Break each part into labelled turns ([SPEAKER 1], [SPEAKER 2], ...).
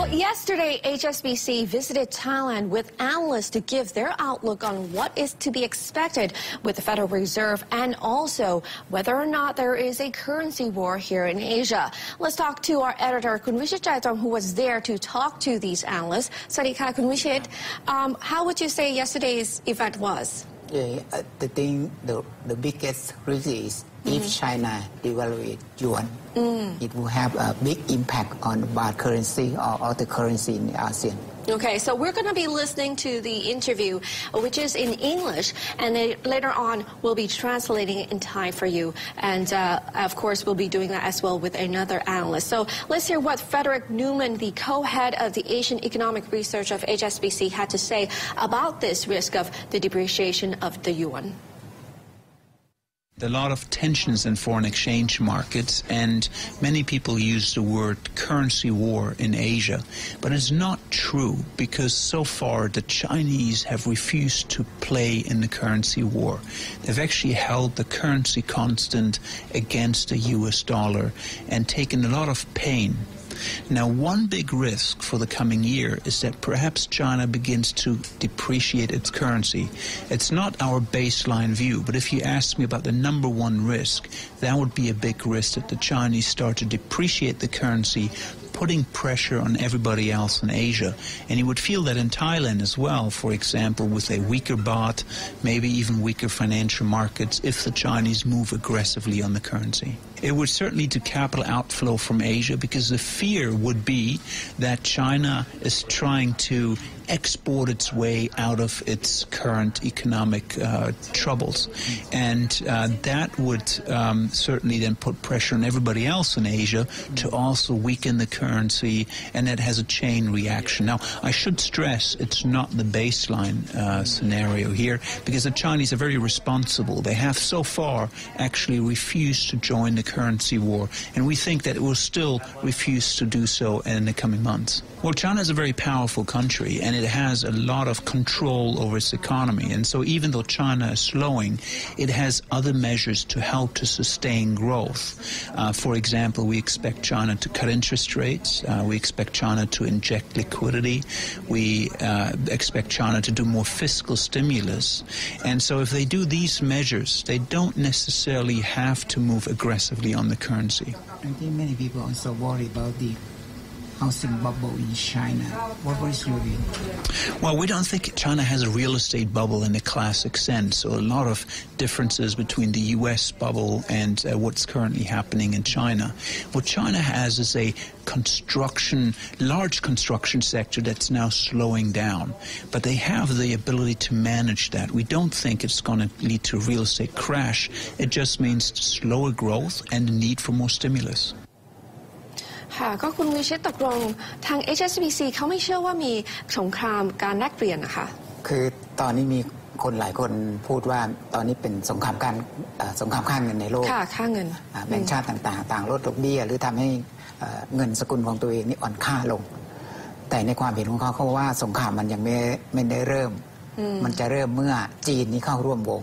[SPEAKER 1] Well, yesterday, HSBC visited Thailand with analysts to give their outlook on what is to be expected with the Federal Reserve and also whether or not there is a currency war here in Asia. Let's talk to our editor, Kun Vichit Chaitrong, who was there to talk to these analysts. Swadika, Kun Vichit. How would you say yesterday's event was?
[SPEAKER 2] Yeah, the biggest risk is if China devalue yuan, it will have a big impact on the baht currency or other currency in ASEAN.
[SPEAKER 1] Okay, so we're going to be listening to the interview, which is in English, and then later on we'll be translating it in Thai for you. And, of course, we'll be doing that as well with another analyst. So let's hear what Frederick Newman, the co-head of the Asian Economic Research of HSBC, had to say about this risk of the depreciation of the yuan.
[SPEAKER 3] There are a lot of tensions in foreign exchange markets, and many people use the word currency war in Asia. But it's not true, because so far the Chinese have refused to play in the currency war. They've actually held the currency constant against the US dollar and taken a lot of pain. Now, one big risk for the coming year is that perhaps China begins to depreciate its currency. It's not our baseline view, but if you ask me about the number one risk, that would be a big risk that the Chinese start to depreciate the currency, putting pressure on everybody else in Asia. And you would feel that in Thailand as well, for example, with a weaker baht, maybe even weaker financial markets, if the Chinese move aggressively on the currency. It would certainly lead to capital outflow from Asia, because the fear would be that China is trying to export its way out of its current economic troubles. And that would certainly then put pressure on everybody else in Asia to also weaken the currency, and that has a chain reaction. Now, I should stress it's not the baseline scenario here, because the Chinese are very responsible. They have so far actually refused to join the currency war, and we think that it will still refuse to do so in the coming months. Well, China is a very powerful country, and it has a lot of control over its economy. And so even though China is slowing, it has other measures to help to sustain growth. For example, we expect China to cut interest rates. We expect China to inject liquidity. We expect China to do more fiscal stimulus. And so if they do these measures, they don't necessarily have to move aggressively on the currency.
[SPEAKER 2] I think many people also worry about the housing bubble in China. What is your view?
[SPEAKER 3] Well, we don't think China has a real estate bubble in the classic sense. So a lot of differences between the U.S. bubble and what's currently happening in China. What China has is a large construction sector that's now slowing down. But they have the ability to manage that. We don't think it's going to lead to a real estate crash. It just means slower growth and the need for more stimulus.
[SPEAKER 1] ค่ะก็คุณวิชิตตกลงทาง HSBC เขาไม่เชื่อว่ามีสงครามการแลกเปลี่ยนนะคะ
[SPEAKER 2] คือตอนนี้มีคนหลายคนพูดว่าตอนนี้เป็นสงครามค่าเงินในโลก
[SPEAKER 1] ค่ะค่าเงิน
[SPEAKER 2] แบงก์ชาติต่างๆต่างลดดอกเบี้ยหรือทำให้เงินสกุลของตัวเองนี่อ่อนค่าลงแต่ในความเห็นของเขาว่าสงครามมันยังไม่ได้เริ่มมันจะเริ่มเมื่อจีนนี่เข้าร่วมวง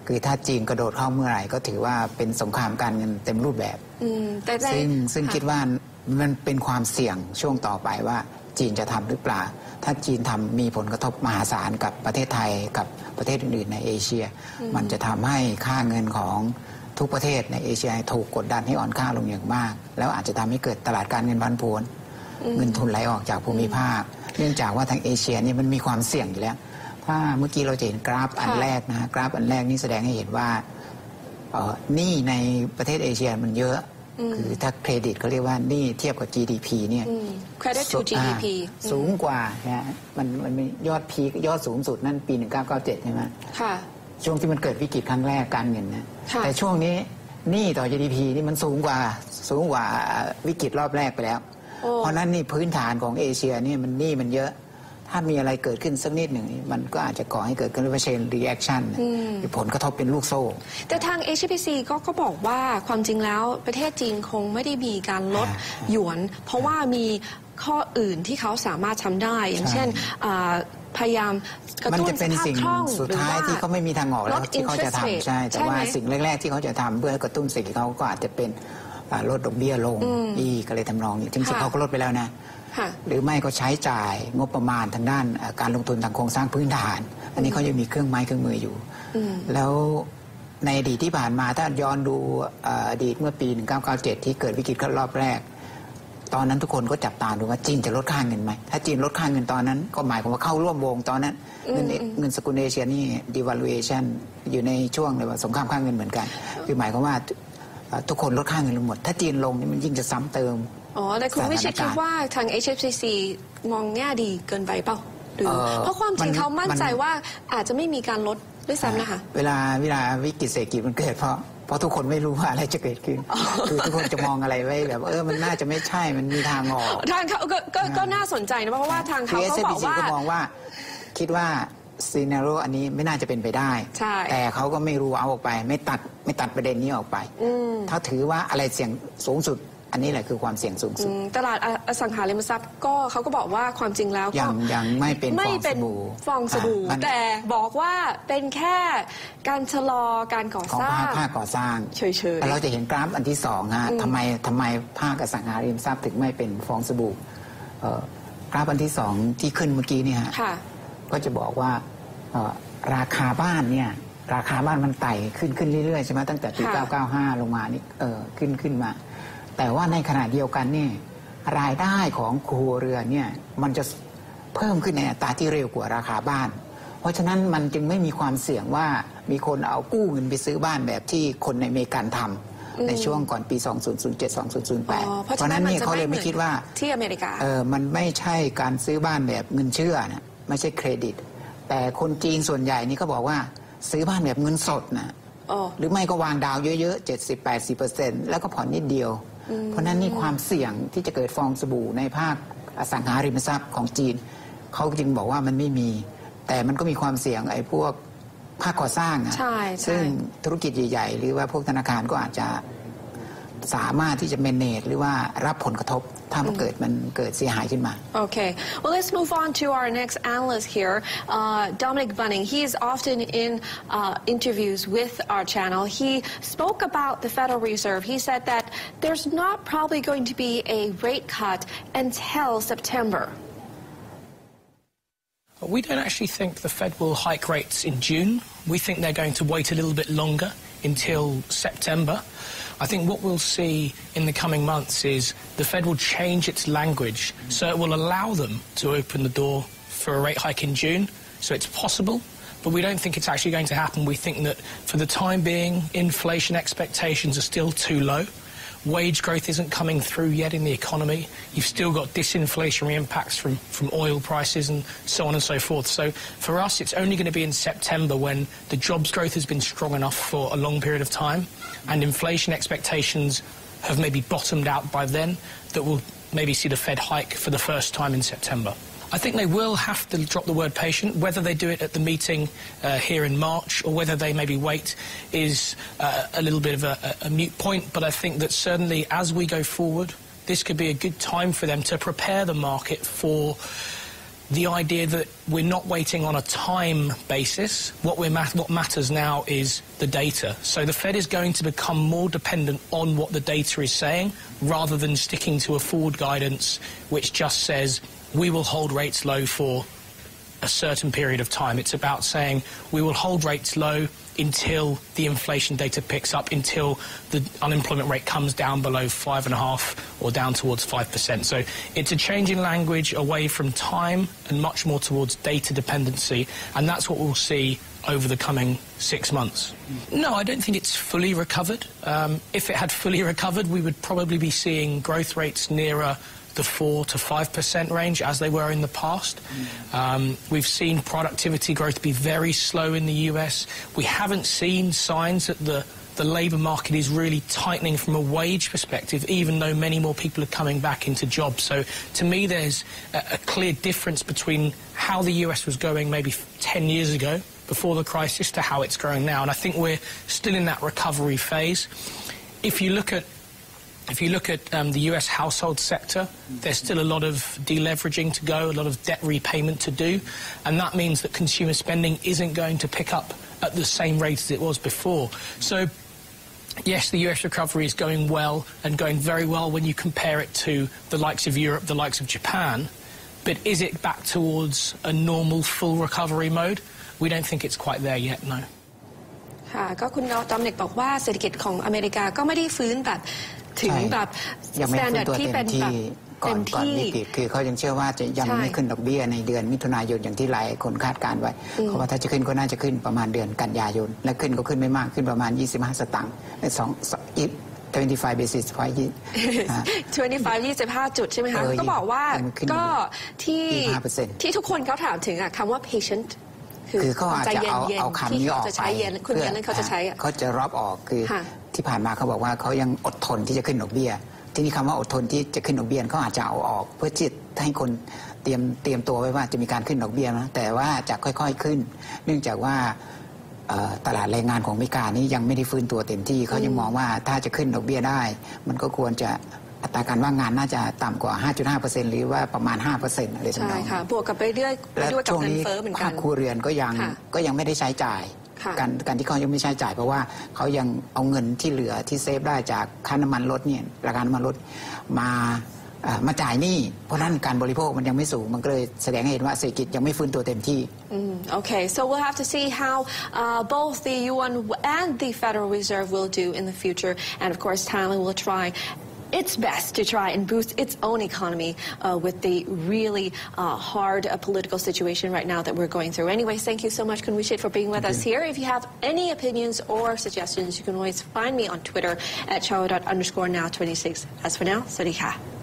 [SPEAKER 2] คือถ้าจีนกระโดดเข้าเมื่อไหร่ก็ถือว่าเป็นสงครามการเงินเต็มรูปแบบซึ่งคิดว่ามันเป็นความเสี่ยงช่วงต่อไปว่าจีนจะทำหรือเปล่าถ้าจีนทำมีผลกระทบมหาศาลกับประเทศไทยกับประเทศอื่นๆในเอเชียมันจะทำให้ค่าเงินของทุกประเทศในเอเชียถูกกดดันให้อ่อนค่าลงอย่างมากแล้วอาจจะทำให้เกิดตลาดการเงินผันผวนเงินทุนไหลออกจากภูมิภาคเนื่องจากว่าทางเอเชียนี่มันมีความเสี่ยงอยู่แล้วถ้าเมื่อกี้เราจะเห็นกราฟอันแรกนะกราฟอันแรกนี่แสดงให้เห็นว่าหนี้ในประเทศเอเชียมันเยอะคือถ้าเครดิตเขาเรียกว่าหนี้เทียบกับ GDP เนี่ย
[SPEAKER 1] Credit to GDP
[SPEAKER 2] สูงกว่านะมันมียอดพีคยอดสูงสุดนั่นปี1997ใช่ไหมค่ะช่วงที่มันเกิดวิกฤตครั้งแรกการเงินนะแต่ช่วงนี้หนี้ต่อ GDP นี่มันสูงกว่าวิกฤตรอบแรกไปแล้วเพราะนั้นนี่พื้นฐานของเอเชียนี่มันหนี้มันเยอะถ้ามีอะไรเกิดขึ้นสักนิดหนึ่งมันก็อาจจะก่อให้เกิดการเชนรีแอคชั่นมีผลกระทบเป็นลูกโซ่
[SPEAKER 1] แต่ทาง HSBC ก็บอกว่าความจริงแล้วประเทศจีนคงไม่ได้มีการลดหยวนเพราะว่ามีข้ออื่นที่เขาสามารถทำได้อย่างเช่นพยายามกระตุ้นสภาพคล่อง
[SPEAKER 2] สุดท้ายที่เขาไม่มีทางออกแล้วที่เขาจะทำใช่แต่ว่าสิ่งแรกๆที่เขาจะทำเพื่อกระตุ้นเศรษฐกิจเขาก็อาจจะเป็น ลดดอกเบี้ยลงอีกอะไรทำนองนี้จริงๆเขาก็ลดไปแล้วนะหรือไม่ก็ใช้จ่ายงบประมาณทางด้านการลงทุนทางโครงสร้างพื้นฐานอันนี้เขายังมีเครื่องไม้เครื่องมืออยู่แล้วในอดีตที่ผ่านมาถ้าย้อนดูอดีตเมื่อปี 1997 ที่เกิดวิกฤตรอบแรกตอนนั้นทุกคนก็จับตาดูว่าจีนจะลดค่าเงินไหมถ้าจีนลดค่าเงินตอนนั้นก็หมายความว่าเข้าร่วมวงตอนนั้นเงินสกุลเอเชียนี่ devaluation อยู่ในช่วงเลยว่าสงครามค่าเงินเหมือนกันคือหมายความว่าทุกคนลดค่าเงินลงหมดถ้าจีนลงนี่มันยิ่งจะซ้ำเติม
[SPEAKER 1] แต่คุณวิชิตคิดว่าทาง HFCC มองแง่ดีเกินไปเปล่าหรือเพราะความจริงเขามั่นใจว่าอาจจะไม่มีการลดด้วยซ้ำนะคะเวลา
[SPEAKER 2] วิกฤตเศรษฐกิจมันเกิดเพราะทุกคนไม่รู้ว่าอะไรจะเกิดขึ้นคือทุกคนจะมองอะไรไว้แบบมันน่าจะไม่ใช่มันมีทางออก
[SPEAKER 1] ทางเขาก็น่าสนใจนะเพราะว่าทางเขาบอกว่า
[SPEAKER 2] มองว่าคิดว่าซีนาโรอันนี้ไม่น่าจะเป็นไปได้แต่เขาก็ไม่รู้เอาออกไปไม่ตัดประเด็นนี้ออกไปถ้าถือว่าอะไรเสี่ยงสูงสุดอันนี้แหละคือความเสี่ยงสูงสุด
[SPEAKER 1] ตลาดอสังหาริมทรัพย์ก็เขาก็บอกว่าความจริงแล้ว
[SPEAKER 2] ยังไม่เป็น
[SPEAKER 1] ฟองสบู่แต่บอกว่าเป็นแค่การชะลอการก่อสร้าง
[SPEAKER 2] ภาคก่อสร้าง
[SPEAKER 1] เฉยๆ
[SPEAKER 2] เราจะเห็นกราฟอันที่2ฮะทำไมภาคอสังหาริมทรัพย์ถึงไม่เป็นฟองสบู่กราฟอันที่2ที่ขึ้นเมื่อกี้นี่ฮะก็จะบอกว่าราคาบ้านเนี่ยราคาบ้านมันไต่ขึ้นเรื่อยๆใช่ไหมตั้งแต่ปี1995ลงมานี่ขึ้นมาแต่ว่าในขณะเดียวกันเนี่ยรายได้ของครัวเรือนเนี่ยมันจะเพิ่มขึ้นในอัตราที่เร็วกว่าราคาบ้านเพราะฉะนั้นมันจึงไม่มีความเสี่ยงว่ามีคนเอากู้เงินไปซื้อบ้านแบบที่คนในอเมริกันทำในช่วงก่อนปี 2007-2008 เพราะนั้นนี่เขาเลยไม่คิดว่า
[SPEAKER 1] ที่อเมริกา
[SPEAKER 2] มันไม่ใช่การซื้อบ้านแบบเงินเชื่อนะไม่ใช่เครดิตแต่คนจีนส่วนใหญ่นี่ก็บอกว่าซื้อบ้านแบบเงินสดนะหรือไม่ก็วางดาวเยอะๆ 70-80% แล้วก็ผ่อนนิดเดียวเพราะนั้นนี่ความเสี่ยงที่จะเกิดฟองสบู่ในภาคอสังหาริมทรัพย์ของจีนเขาจึงบอกว่ามันไม่มีแต่มันก็มีความเสี่ยงไอ้พวกภาคก่อสร้างซึ่งธุรกิจใหญ่ๆหรือว่าพวกธนาคารก็อาจจะสามารถที่จะ manage หรือว่ารับผลกระทบถ้ามันเกิดเสียหายขึ้นมา
[SPEAKER 1] Okay, well let's move on to our next analyst here, Dominic Bunning. He is often in interviews with our channel. He spoke about the Federal Reserve. He said that there's not probably going to be a rate cut until September.
[SPEAKER 4] We don't actually think the Fed will hike rates in June. We think they're going to wait a little bit longer until September. I think what we'll see in the coming months is the Fed will change its language so it will allow them to open the door for a rate hike in June. So it's possible, but we don't think it's actually going to happen. We think that for the time being, inflation expectations are still too low. Wage growth isn't coming through yet in the economy. You've still got disinflationary impacts from oil prices and so on and so forth. So for us, it's only going to be in September when the jobs growth has been strong enough for a long period of time and inflation expectations have maybe bottomed out by then that we'll maybe see the Fed hike for the first time in September. I think they will have to drop the word patient. Whether they do it at the meeting here in March or whether they maybe wait is a little bit of a moot point. But I think that certainly as we go forward, this could be a good time for them to prepare the market for the idea that we're not waiting on a time basis. What matters now is the data. So the Fed is going to become more dependent on what the data is saying rather than sticking to a forward guidance which just says we will hold rates low for a certain period of time. It's about saying we will hold rates low until the inflation data picks up, until the unemployment rate comes down below 5.5% or down towards 5%. So it's a change in language away from time and much more towards data dependency, and that's what we'll see over the coming 6 months. No, I don't think it's fully recovered. If it had fully recovered, we would probably be seeing growth rates nearer the 4 to 5% range as they were in the past. We've seen productivity growth be very slow in the US. We haven't seen signs that the labour market is really tightening from a wage perspective, even though many more people are coming back into jobs. So to me there's a clear difference between how the US was going maybe 10 years ago before the crisis to how it's growing now, and I think we're still in that recovery phase. If you look at the US household sector, there's still a lot of deleveraging to go, a lot of debt repayment to do, and that means that consumer spending isn't going to pick up at the same rate as it was before. So Yes, the US recovery is going well and going very well when you compare it to the likes of Europe, the likes of Japan. But is it back towards a normal full recovery mode? We don't think it's quite there yet, no.
[SPEAKER 1] ค่ะก็คุณดอมเนกบอกว่าเศรษฐกิจของอเมริกาก็ไม่ได้ฟื้นแบบถึงแบบ
[SPEAKER 2] ยังไม่ฟื้นตัว
[SPEAKER 1] ที่
[SPEAKER 2] เต็มที่ก่อนวิกฤตคือเขายังเชื่อว่าจะยังไม่ขึ้นดอกเบี้ยในเดือนมิถุนายนอย่างที่หลายคนคาดการไว้เพราะว่าถ้าจะขึ้นก็น่าจะขึ้นประมาณเดือนกันยายนและขึ้นก็ขึ้นไม่มากขึ้นประมาณ25 สตางค์25 basis point
[SPEAKER 1] 25 จุดใช่ไหมคะก็บอกว่าก็ที่ทุกคนเขาถามถึงคำว่า patient
[SPEAKER 2] คือเขาอาจจะเอาคำนี้ออกไป
[SPEAKER 1] คุณเย็นนั้นเขาจะใช้
[SPEAKER 2] เขาจะรอบออกคือที่ผ่านมาเขาบอกว่าเขายังอดทนที่จะขึ้นดอกเบี้ยที่นี่คำว่าอดทนที่จะขึ้นดอกเบี้ยเขาอาจจะเอาออกเพื่อจิตให้คนเตรียมตัวไว้ว่าจะมีการขึ้นดอกเบี้ยนะแต่ว่าจะค่อยๆขึ้นเนื่องจากว่าตลาดแรงงานของอเมริกานี้ยังไม่ได้ฟื้นตัวเต็มที่เขายังมองว่าถ้าจะขึ้นดอกเบี้ยได้มันก็ควรจะอัตราการว่างงานน่าจะต่ำกว่า 5.5% หรือว่าประมาณ 5% อะไรทั้งนั้น
[SPEAKER 1] ใช่ค่ะบวกกับไปด้วยกับเงินเฟ้อเหมือนกัน
[SPEAKER 2] ภาคครัวเรือนก็ยังไม่ได้ใช้จ่ายการที่เขายังไม่ใช้จ่ายเพราะว่าเขายังเอาเงินที่เหลือที่เซฟได้จากค่าน้ำมันลดเนี่ยราคาน้ำมันลดมาจ่ายหนี้เพราะนั้นการบริโภคมันยังไม่สูงมันก็เลยแสดงให้เห็นว่าเศรษฐกิจยังไม่ฟื้นตัวเต็มที่
[SPEAKER 1] Okay, so we'll have to see how both the Yuan and the Federal Reserve will do in the future, and of course Thailand will try its best to try and boost its own economy with the really hard political situation right now that we're going through. Anyways, thank you so much, Kun Wichit, for being with us here. If you have any opinions or suggestions, you can always find me on Twitter at chao._now26. As for now, สวัสดีค่ะ